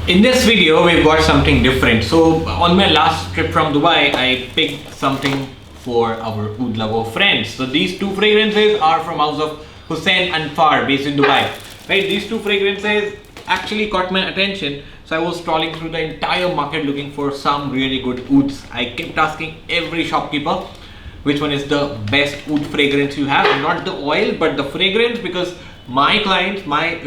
In this video, we've got something different. So on my last trip from Dubai, I picked something for our oud lover friends. So these two fragrances are from house of Hussain Anfar based in Dubai. Right, these two fragrances actually caught my attention. So I was trawling through the entire market looking for some really good ouds. I kept asking every shopkeeper which one is the best oud fragrance you have, not the oil but the fragrance, because my clients, my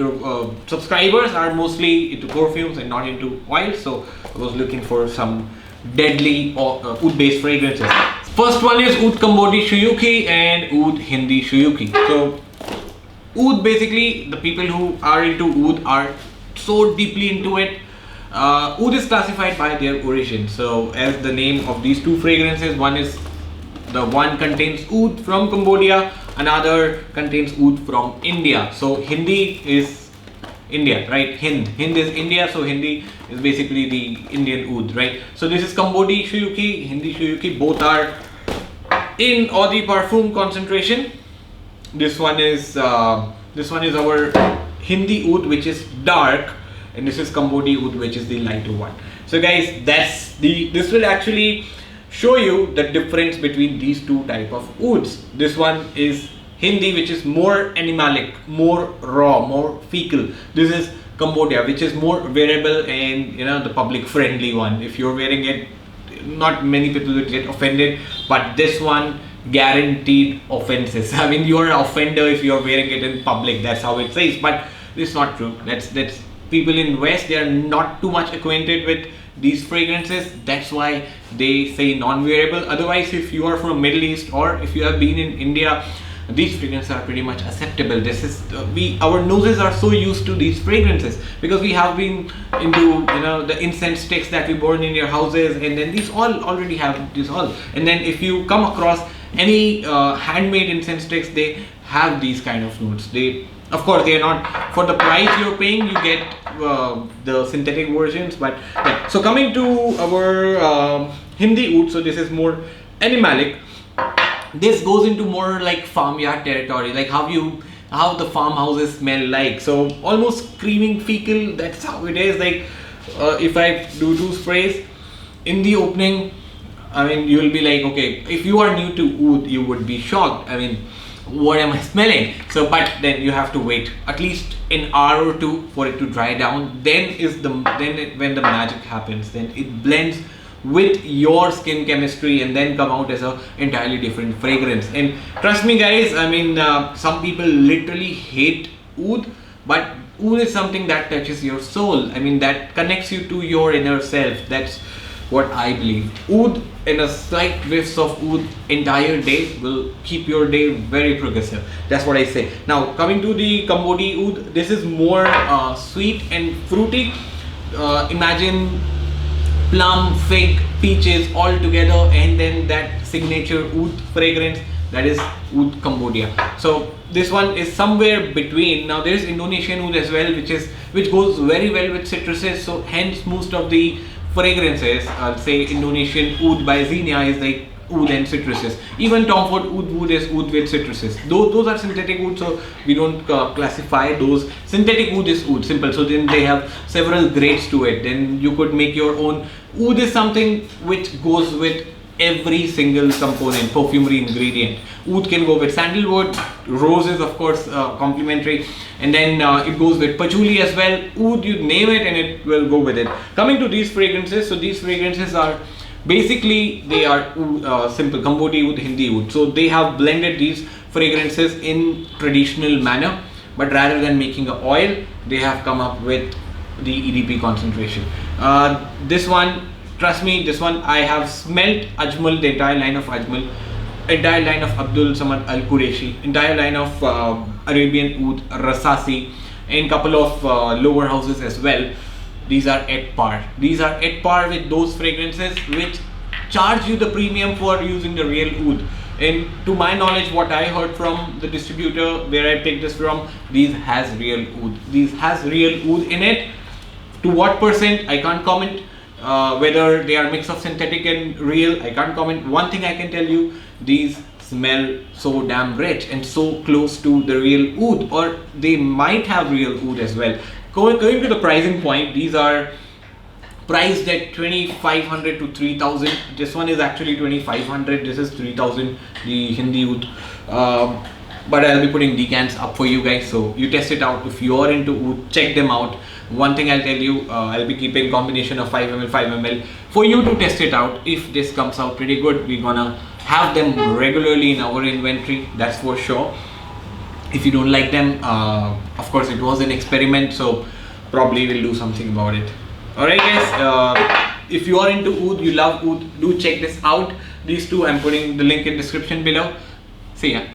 subscribers are mostly into perfumes and not into oil. So I was looking for some deadly oud based fragrances. First one is Oud Combodian Shuyuki and Oud Hindi Shuyuki. So oud, basically the people who are into oud are so deeply into it. Oud is classified by their origin. So as the name of these two fragrances, one contains oud from Cambodia, another contains oud from India. So Hindi is India, right? Hind is India, so Hindi is basically the Indian oud, right? So this is Combodian Shuyuki, Hindi Shuyuki. Both are in eau de parfum concentration. This one is our Hindi oud, which is dark, and this is Combodian oud, which is the lighter one. So guys, this will actually show you the difference between these two type of ouds. This one is Hindi, which is more animalic, more raw, more fecal. This is Cambodia, which is more wearable and the public friendly one. If you're wearing it, not many people would get offended, but this one guaranteed offenses. I mean, you're an offender if you're wearing it in public. That's how it says, but it's not true. That's people in West, they are not too much acquainted with these fragrances. That's why they say non-wearable. Otherwise, if you are from Middle East or if you have been in India, these fragrances are pretty much acceptable. This is our noses are so used to these fragrances because we have been into the incense sticks that we burn in your houses, and then these all already have this all. And then if you come across any handmade incense sticks, they have these kind of notes. Of course, they are not for the price you're paying. You get the synthetic versions, but yeah. So coming to our Hindi oud, so this is more animalic. This goes into more like farmyard territory, like how the farmhouses smell like. So almost screaming fecal. That's how it is. Like if I do two sprays in the opening, I mean, you will be like, okay, if you are new to oud, you would be shocked. I mean, what am I smelling? So, but then you have to wait at least an hour or two for it to dry down. When the magic happens, then it blends with your skin chemistry and then come out as a entirely different fragrance. And trust me guys, I mean, some people literally hate oud, but oud is something that touches your soul. I mean, that connects you to your inner self. That's what I believe. Oud and a slight whiffs of oud entire day will keep your day very progressive. That's what I say. Now coming to the Cambodian oud, this is more sweet and fruity. Imagine plum, fig, peaches all together, and then that signature oud fragrance, that is Oud Cambodia. So this one is somewhere between. Now there is Indonesian oud as well, which goes very well with citruses. So hence most of the fragrances, say Indonesian oud by Xenia is like oud and citruses. Even Tom Ford oud is oud with citruses. Those are synthetic oud, so we don't classify those. Synthetic oud is oud, simple. So then they have several grades to it. Then you could make your own. Oud is something which goes with every single component, perfumery ingredient. Oud can go with sandalwood, roses of course, complementary, and then it goes with patchouli as well. Oud, you name it and it will go with it. Coming to these fragrances, so these fragrances are basically, they are simple Cambodian oud, Hindi oud. So they have blended these fragrances in traditional manner, but rather than making an oil, they have come up with the EDP concentration. This one, trust me, this one I have smelt Ajmal, the entire line of Ajmal, entire line of Abdul Samad Al Qureshi, entire line of Arabian oud, Rasasi, and couple of lower houses as well. These are at par. These are at par with those fragrances which charge you the premium for using the real oud. And to my knowledge, what I heard from the distributor where I picked this from, these has real oud. These has real oud in it. To what percent, I can't comment. Whether they are mix of synthetic and real, I can't comment. One thing I can tell you, these smell so damn rich and so close to the real oud, or they might have real oud as well. Going to the pricing point, these are priced at 2500 to 3000. This one is actually 2500, this is 3000, the Hindi Oud. But I'll be putting decants up for you guys, so you test it out. If you're into Oud, check them out. One thing I'll tell you, I'll be keeping combination of 5 ml 5 ml for you to test it out. If this comes out pretty good, we're gonna have them regularly in our inventory, that's for sure. If you don't like them, of course it was an experiment, so probably we'll do something about it. Alright guys, if you are into Oud, you love Oud, do check this out. These two I'm putting the link in description below. See ya.